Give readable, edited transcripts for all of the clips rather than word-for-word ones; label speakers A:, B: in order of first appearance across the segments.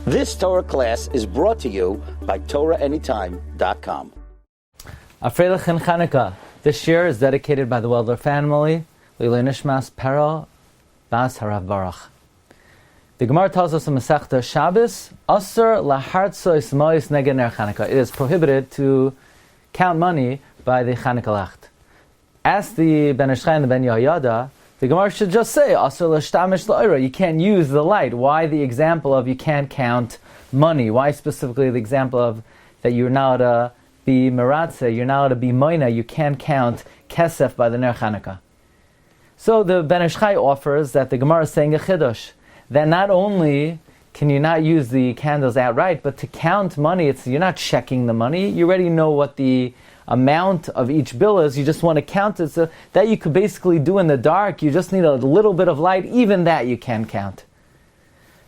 A: This Torah class is brought to you by TorahAnytime.com.
B: Afreilach and Chanukah. This year is dedicated by the Weldler family, Lilei Nishmas Pero Bas Harav Baruch. The Gemara tells us in Masechta Shabbos, Asur lahartzois mois negen ner Chanukah. It is prohibited to count money by the Chanukah Lacht. Ask the Ben Ish Chai and the Ben Yehoyada, the Gemara should just say, Asur l'shtamish la'ira. You can't use the light. Why the example of you can't count money? Why specifically the example of that you're now to be meratze, you're now to be moina, you can't count kesef by the ner Chanukah? So the Ben Ish Chai offers that the Gemara is saying a chiddush, that not only can you not use the candles outright, but to count money, you're not checking the money. You already know what the amount of each bill is. You just want to count it. So that you could basically do in the dark. You just need a little bit of light. Even that you can count.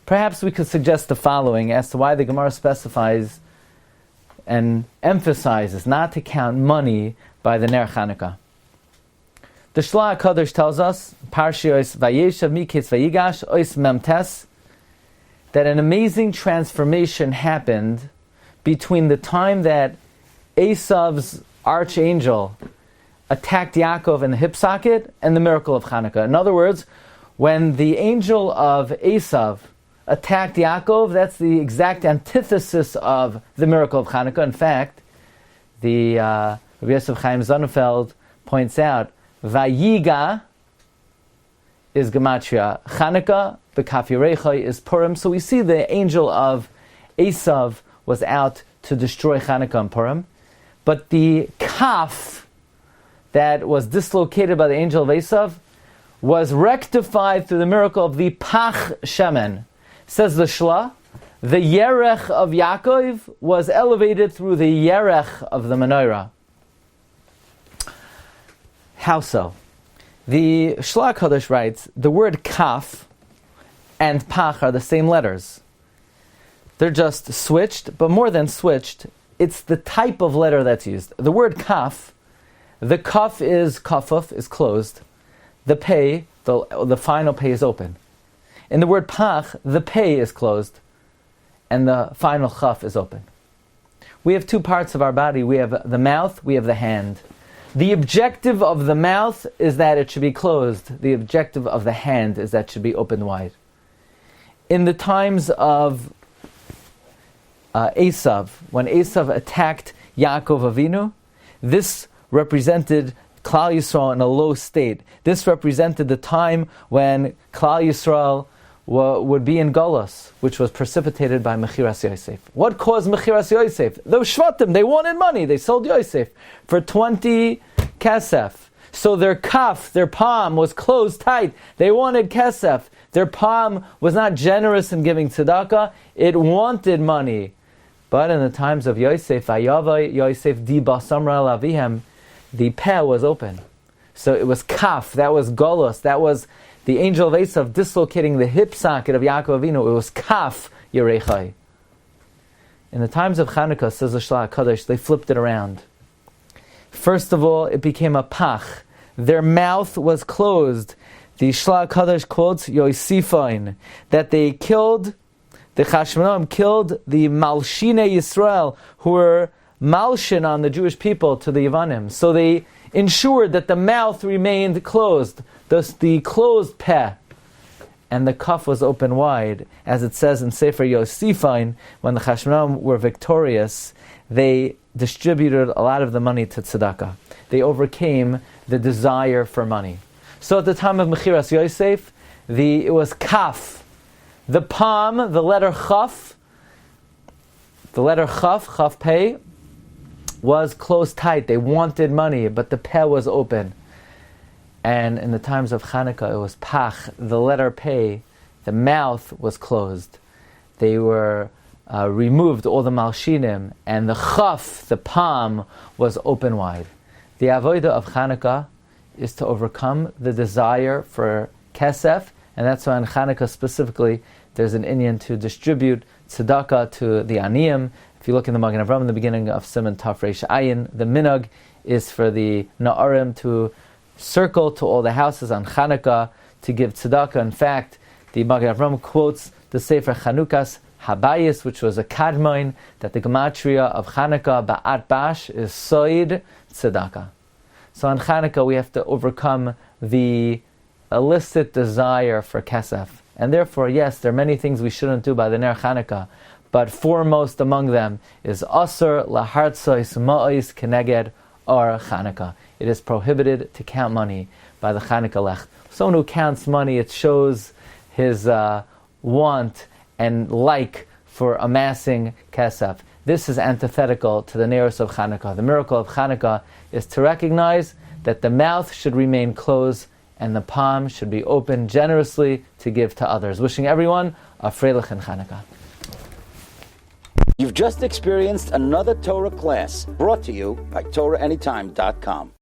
B: Perhaps we could suggest the following as to why the Gemara specifies and emphasizes not to count money by the Ner Chanukah. The Shlach HaKadosh tells us, Parsha Ois Vayeshav Miketz Vayigash Ois Memtes, that an amazing transformation happened between the time that Esav's archangel attacked Yaakov in the hip socket and the miracle of Chanukah. In other words, when the angel of Esav attacked Yaakov, that's the exact antithesis of the miracle of Chanukah. In fact, the Rabbi Yosef Chaim Sonnenfeld points out, Vayiga is Gematria, Chanukah, the Kafirecha is Purim. So we see the angel of Esav was out to destroy Chanukah and Purim. But the kaf that was dislocated by the angel of Esav was rectified through the miracle of the pach shemen. Says the Shla, the yerech of Yaakov was elevated through the yerech of the menorah. How so? The Shla HaKadosh writes, the word kaf and pach are the same letters. They're just switched, but more than switched, it's the type of letter that's used. The word kaf, the kaf is kafuf, is closed. The pei, the final pei is open. In the word pach, the pei is closed, and the final chaf is open. We have two parts of our body. We have the mouth, we have the hand. The objective of the mouth is that it should be closed. The objective of the hand is that it should be open wide. In the times of Esav, when Esav attacked Yaakov Avinu, this represented Klal Yisrael in a low state. This represented the time when Klal Yisrael would be in Golos, which was precipitated by Mechiras Yosef. What caused Mechiras Yosef? Those Shvatim, they wanted money. They sold Yosef for 20 kesef. So their kaf, their palm, was closed tight. They wanted kesef. Their palm was not generous in giving tzedakah. It wanted money. But in the times of Yosef, Ayava Yosef di Basamra Lavihem, the peh was open. So it was kaf, that was golos, that was the angel of Esav dislocating the hip socket of Yaakov Avinu. It was kaf Yerechai. In the times of Chanukah, says the Shlach HaKadosh, they flipped it around. First of all, it became a pach. Their mouth was closed. The Shlach HaKadosh quotes Yosifain, that they killed, the Chashmonaim killed the Malshine Yisrael, who were Malshin on the Jewish people to the Yevanim. So they ensured that the mouth remained closed, thus the closed peh, and the kaf was open wide. As it says in Sefer Yosifain, when the Chashmonaim were victorious, they distributed a lot of the money to tzedakah. They overcame the desire for money. So at the time of Mechiras Yosef, it was kaf. The palm, the letter chaf, chaf pei, was closed tight. They wanted money, but the peh was open. And in the times of Chanukah, it was pach, the letter pei, the mouth was closed. They were removed, all the malshinim, and the chaf, the palm, was open wide. The avodah of Chanukah is to overcome the desire for kesef, and that's why in Chanukah specifically, there's an inyan to distribute tzedakah to the aniyim. If you look in the Magen Avraham in the beginning of Siman Taf Reish Ayin, the minhag is for the na'arim to circle to all the houses on Chanukah to give tzedakah. In fact, the Magen Avraham quotes the Sefer Chanukah's Habayis, which was a kadmoin, that the gematria of Chanukah, Ba'at Bash, is Soid Tzedakah. So on Chanukah we have to overcome the illicit desire for kesef. And therefore, yes, there are many things we shouldn't do by the Ner Chanukah, but foremost among them is Asur Lahartsois Ma'is Keneged Or Chanukah. It is prohibited to count money by the Chanukah Lech. Someone who counts money, it shows his want and like for amassing kesef. This is antithetical to the Neros of Chanukah. The miracle of Chanukah is to recognize that the mouth should remain closed and the palm should be open generously to give to others. Wishing everyone a freilich and Chanukah.
A: You've just experienced another Torah class brought to you by TorahAnytime.com.